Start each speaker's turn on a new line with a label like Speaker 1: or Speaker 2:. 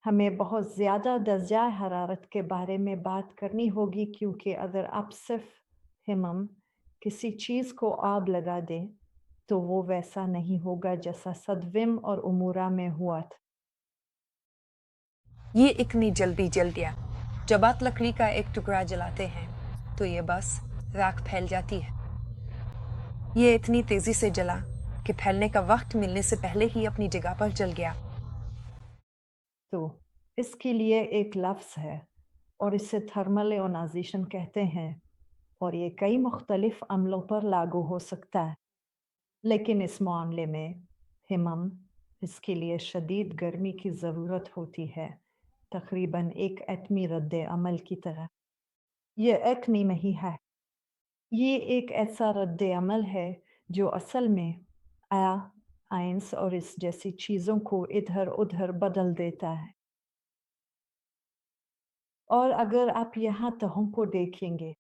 Speaker 1: हमें बहुत ज़्यादा दर्जा हरारत के बारे में बात करनी होगी क्योंकि अगर आप सिर्फ हिमम किसी चीज़ को आग लगा दें, तो वो वैसा नहीं होगा जैसा सदविम और उमूरा में हुआ था।
Speaker 2: ये इतनी जल्दी जल गया। जब आप लकड़ी का एक टुकड़ा जलाते हैं तो ये बस राख फैल जाती है। ये इतनी तेजी से जला कि फैलने का वक्त मिलने से पहले ही अपनी जगह पर जल गया।
Speaker 1: तो इसके लिए एक लफ्ज़ है और इसे थर्मल ओनाइज़ेशन कहते हैं और ये कई मुख्तलिफ अमलों पर लागू हो सकता है। लेकिन इस मामले में हिमम इसके लिए शदीद गर्मी की ज़रूरत होती है, तकरीबन एक एटमी रद्द अमल की तरह। ये एटमी नहीं है, ये एक ऐसा रद्द अमल है जो असल में आया आइंस और इस जैसी चीज़ों को इधर-उधर बदल देता है। और अगर आप यहाँ तहों को देखेंगे